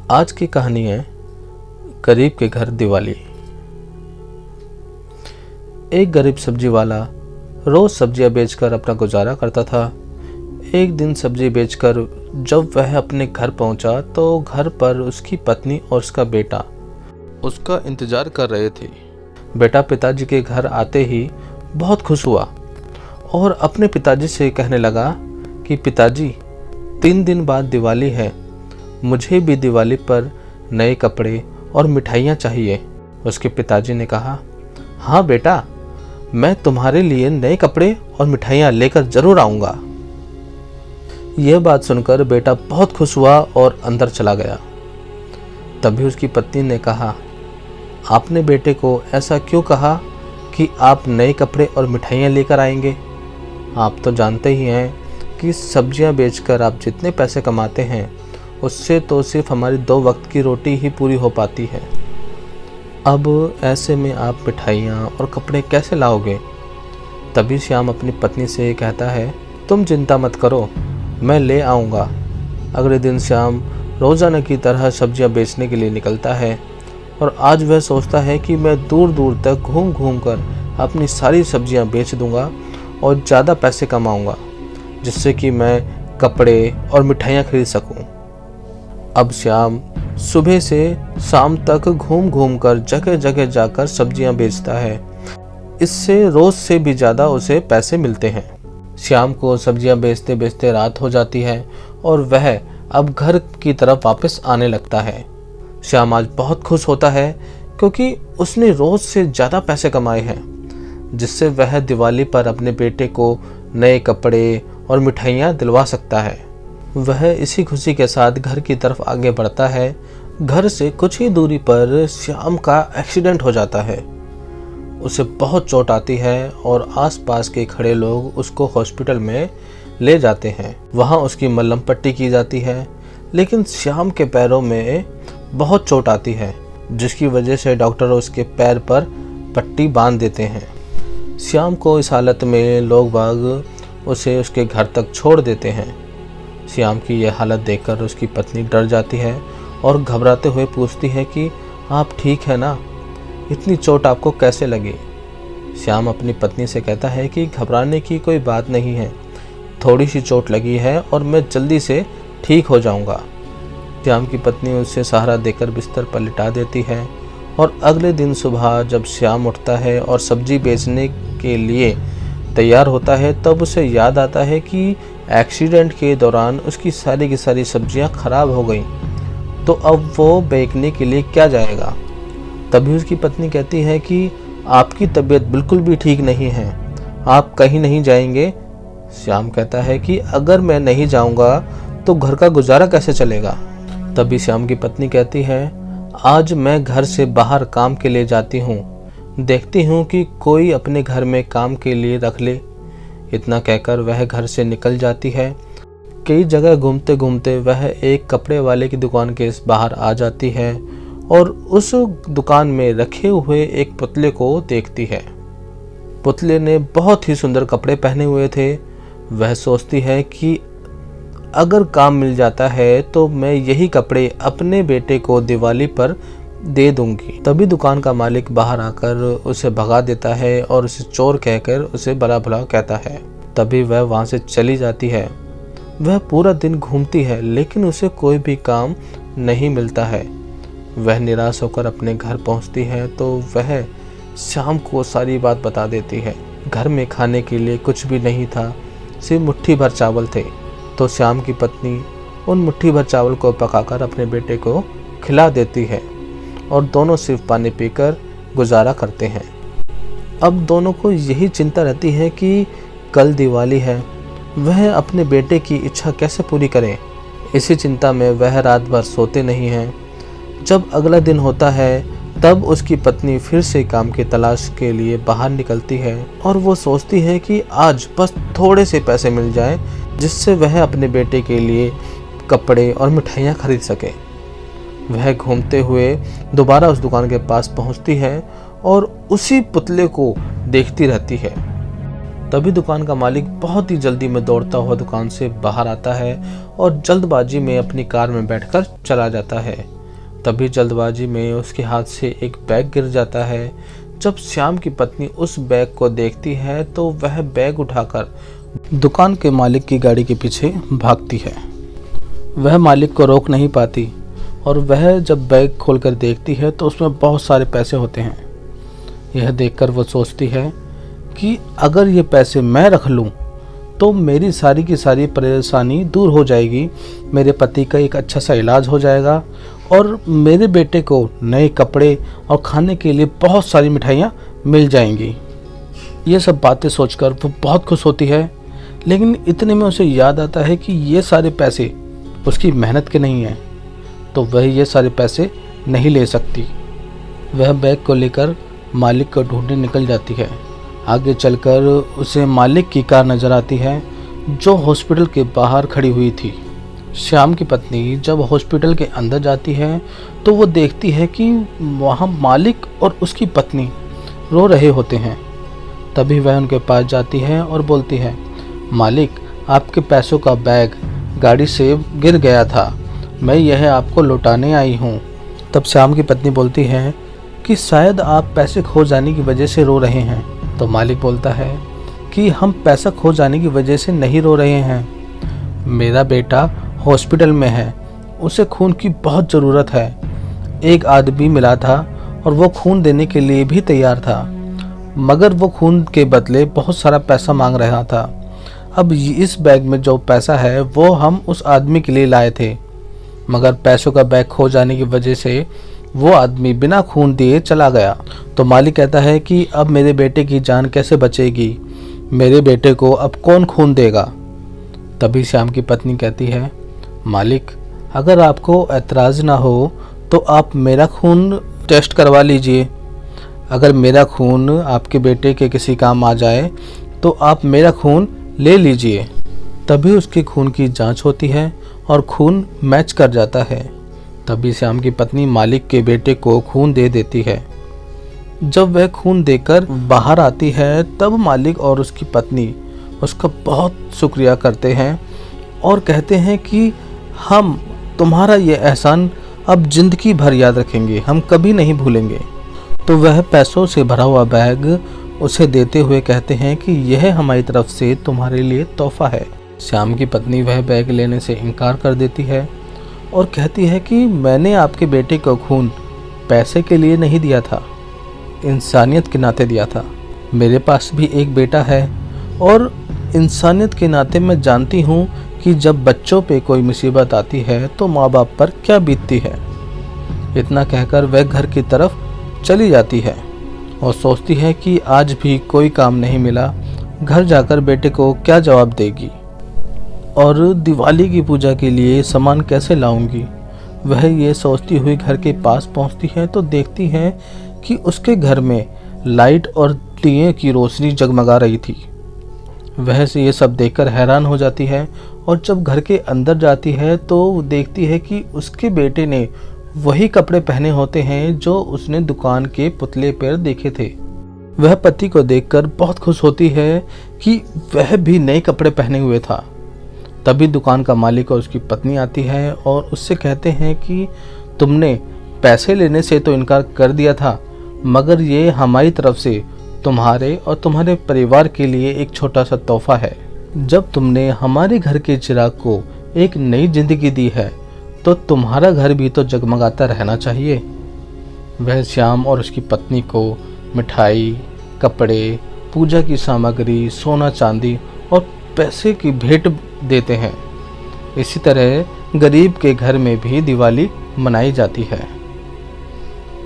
आज की कहानी है गरीब के घर दिवाली। एक गरीब सब्जी वाला रोज सब्जियां बेचकर अपना गुजारा करता था। एक दिन सब्जी बेचकर जब वह अपने घर पहुंचा तो घर पर उसकी पत्नी और उसका बेटा उसका इंतजार कर रहे थे। बेटा पिताजी के घर आते ही बहुत खुश हुआ और अपने पिताजी से कहने लगा कि पिताजी, 3 दिन बाद दिवाली है, मुझे भी दिवाली पर नए कपड़े और मिठाइयाँ चाहिए। उसके पिताजी ने कहा, हाँ बेटा, मैं तुम्हारे लिए नए कपड़े और मिठाइयाँ लेकर जरूर आऊँगा। यह बात सुनकर बेटा बहुत खुश हुआ और अंदर चला गया। तभी उसकी पत्नी ने कहा, आपने बेटे को ऐसा क्यों कहा कि आप नए कपड़े और मिठाइयाँ लेकर आएंगे? आप तो जानते ही हैं कि सब्जियाँ बेचकर आप जितने पैसे कमाते हैं उससे तो सिर्फ हमारी 2 वक्त की रोटी ही पूरी हो पाती है। अब ऐसे में आप मिठाइयाँ और कपड़े कैसे लाओगे? तभी श्याम अपनी पत्नी से कहता है, तुम चिंता मत करो, मैं ले आऊँगा। अगले दिन श्याम रोज़ाना की तरह सब्जियाँ बेचने के लिए निकलता है और आज वह सोचता है कि मैं दूर दूर तक घूम घूम कर अपनी सारी सब्जियाँ बेच दूँगा और ज़्यादा पैसे कमाऊँगा, जिससे कि मैं कपड़े और मिठाइयाँ खरीद सकूँ। अब श्याम सुबह से शाम तक घूम घूम कर जगह जगह जाकर सब्जियां बेचता है। इससे रोज से भी ज़्यादा उसे पैसे मिलते हैं। श्याम को सब्जियां बेचते बेचते रात हो जाती है और वह अब घर की तरफ वापस आने लगता है। श्याम आज बहुत खुश होता है क्योंकि उसने रोज से ज़्यादा पैसे कमाए हैं, जिससे वह दिवाली पर अपने बेटे को नए कपड़े और मिठाइयाँ दिलवा सकता है। वह इसी खुशी के साथ घर की तरफ आगे बढ़ता है। घर से कुछ ही दूरी पर श्याम का एक्सीडेंट हो जाता है। उसे बहुत चोट आती है और आसपास के खड़े लोग उसको हॉस्पिटल में ले जाते हैं। वहां उसकी मलहम पट्टी की जाती है, लेकिन श्याम के पैरों में बहुत चोट आती है, जिसकी वजह से डॉक्टर उसके पैर पर पट्टी बांध देते हैं। श्याम को इस हालत में लोग बाग उसे उसके घर तक छोड़ देते हैं। श्याम की यह हालत देखकर उसकी पत्नी डर जाती है और घबराते हुए पूछती है कि आप ठीक है ना? इतनी चोट आपको कैसे लगी? श्याम अपनी पत्नी से कहता है कि घबराने की कोई बात नहीं है, थोड़ी सी चोट लगी है और मैं जल्दी से ठीक हो जाऊंगा। श्याम की पत्नी उसे सहारा देकर बिस्तर पर लिटा देती है और अगले दिन सुबह जब श्याम उठता है और सब्जी बेचने के लिए तैयार होता है, तब उसे याद आता है कि एक्सीडेंट के दौरान उसकी सारी की सारी सब्जियां खराब हो गईं, तो अब वो बेचने के लिए क्या जाएगा? तभी उसकी पत्नी कहती है कि आपकी तबीयत बिल्कुल भी ठीक नहीं है, आप कहीं नहीं जाएंगे? श्याम कहता है कि अगर मैं नहीं जाऊंगा तो घर का गुजारा कैसे चलेगा? तभी श्याम की पत्नी कहती है, आज मैं घर से बाहर काम के लिए जाती हूँ, देखती हूँ कि कोई अपने घर में काम के लिए रख ले। इतना कहकर वह घर से निकल जाती है। कई जगह घूमते घूमते वह एक कपड़े वाले की दुकान के बाहर आ जाती है और उस दुकान में रखे हुए एक पुतले को देखती है। पुतले ने बहुत ही सुंदर कपड़े पहने हुए थे। वह सोचती है कि अगर काम मिल जाता है तो मैं यही कपड़े अपने बेटे को दिवाली पर दे दूंगी। तभी दुकान का मालिक बाहर आकर उसे भगा देता है और उसे चोर कहकर उसे भला भला कहता है। तभी वह वहां से चली जाती है। वह पूरा दिन घूमती है, लेकिन उसे कोई भी काम नहीं मिलता है। वह निराश होकर अपने घर पहुंचती है तो वह श्याम को सारी बात बता देती है। घर में खाने के लिए कुछ भी नहीं था, सिर्फ मुट्ठी भर चावल थे। तो श्याम की पत्नी उन मुट्ठी भर चावल को पकाकर अपने बेटे को खिला देती है और दोनों सिर्फ पानी पीकर गुजारा करते हैं। अब दोनों को यही चिंता रहती है कि कल दिवाली है, वह अपने बेटे की इच्छा कैसे पूरी करें। इसी चिंता में वह रात भर सोते नहीं हैं। जब अगला दिन होता है तब उसकी पत्नी फिर से काम की तलाश के लिए बाहर निकलती है और वो सोचती है कि आज बस थोड़े से पैसे मिल जाएं, जिससे वह अपने बेटे के लिए कपड़े और मिठाइयाँ खरीद सके। वह घूमते हुए दोबारा उस दुकान के पास पहुंचती है और उसी पुतले को देखती रहती है। तभी दुकान का मालिक बहुत ही जल्दी में दौड़ता हुआ दुकान से बाहर आता है और जल्दबाजी में अपनी कार में बैठकर चला जाता है। तभी जल्दबाजी में उसके हाथ से एक बैग गिर जाता है। जब श्याम की पत्नी उस बैग को देखती है तो वह बैग उठाकर दुकान के मालिक की गाड़ी के पीछे भागती है। वह मालिक को रोक नहीं पाती और वह जब बैग खोलकर देखती है तो उसमें बहुत सारे पैसे होते हैं। यह देखकर वो सोचती है कि अगर ये पैसे मैं रख लूं तो मेरी सारी की सारी परेशानी दूर हो जाएगी, मेरे पति का एक अच्छा सा इलाज हो जाएगा और मेरे बेटे को नए कपड़े और खाने के लिए बहुत सारी मिठाइयाँ मिल जाएंगी। ये सब बातें सोचकर वो बहुत खुश होती है, लेकिन इतने में उसे याद आता है कि ये सारे पैसे उसकी मेहनत के नहीं हैं, तो वह ये सारे पैसे नहीं ले सकती। वह बैग को लेकर मालिक को ढूंढने निकल जाती है। आगे चलकर उसे मालिक की कार नजर आती है जो हॉस्पिटल के बाहर खड़ी हुई थी। श्याम की पत्नी जब हॉस्पिटल के अंदर जाती है तो वो देखती है कि वहाँ मालिक और उसकी पत्नी रो रहे होते हैं। तभी वह उनके पास जाती है और बोलती है, मालिक, आपके पैसों का बैग गाड़ी से गिर गया था, मैं यह आपको लौटाने आई हूँ। तब श्याम की पत्नी बोलती है कि शायद आप पैसे खो जाने की वजह से रो रहे हैं। तो मालिक बोलता है कि हम पैसा खो जाने की वजह से नहीं रो रहे हैं, मेरा बेटा हॉस्पिटल में है, उसे खून की बहुत ज़रूरत है। एक आदमी मिला था और वो खून देने के लिए भी तैयार था, मगर वो खून के बदले बहुत सारा पैसा मांग रहा था। अब इस बैग में जो पैसा है वो हम उस आदमी के लिए लाए थे, मगर पैसों का बैग खो जाने की वजह से वो आदमी बिना खून दिए चला गया। तो मालिक कहता है कि अब मेरे बेटे की जान कैसे बचेगी, मेरे बेटे को अब कौन खून देगा। तभी श्याम की पत्नी कहती है, मालिक, अगर आपको ऐतराज़ ना हो तो आप मेरा खून टेस्ट करवा लीजिए। अगर मेरा खून आपके बेटे के किसी काम आ जाए तो आप मेरा खून ले लीजिए। तभी उसके खून की जांच होती है और खून मैच कर जाता है। तभी श्याम की पत्नी मालिक के बेटे को खून दे देती है। जब वह खून देकर बाहर आती है तब मालिक और उसकी पत्नी उसका बहुत शुक्रिया करते हैं और कहते हैं कि हम तुम्हारा ये एहसान अब जिंदगी भर याद रखेंगे, हम कभी नहीं भूलेंगे। तो वह पैसों से भरा हुआ बैग उसे देते हुए कहते हैं कि यह हमारी तरफ से तुम्हारे लिए तोहफा है। श्याम की पत्नी वह बैग लेने से इनकार कर देती है और कहती है कि मैंने आपके बेटे को खून पैसे के लिए नहीं दिया था, इंसानियत के नाते दिया था। मेरे पास भी एक बेटा है और इंसानियत के नाते मैं जानती हूँ कि जब बच्चों पे कोई मुसीबत आती है तो माँ बाप पर क्या बीतती है। इतना कहकर वह घर की तरफ चली जाती है और सोचती है कि आज भी कोई काम नहीं मिला, घर जाकर बेटे को क्या जवाब देगी और दिवाली की पूजा के लिए सामान कैसे लाऊंगी। वह ये सोचती हुई घर के पास पहुंचती है तो देखती है कि उसके घर में लाइट और दिए की रोशनी जगमगा रही थी। वह से ये सब देखकर हैरान हो जाती है और जब घर के अंदर जाती है तो देखती है कि उसके बेटे ने वही कपड़े पहने होते हैं जो उसने दुकान के पुतले पर देखे थे। वह पति को देखकर बहुत खुश होती है कि वह भी नए कपड़े पहने हुए था। तभी दुकान का मालिक और उसकी पत्नी आती है और उससे कहते हैं कि तुमने पैसे लेने से तो इनकार कर दिया था, मगर ये हमारी तरफ से तुम्हारे और तुम्हारे परिवार के लिए एक छोटा सा तोहफा है। जब तुमने हमारे घर के चिराग को एक नई जिंदगी दी है तो तुम्हारा घर भी तो जगमगाता रहना चाहिए। वह श्याम और उसकी पत्नी को मिठाई, कपड़े, पूजा की सामग्री, सोना चांदी और पैसे की भेंट देते हैं। इसी तरह गरीब के घर में भी दिवाली मनाई जाती है।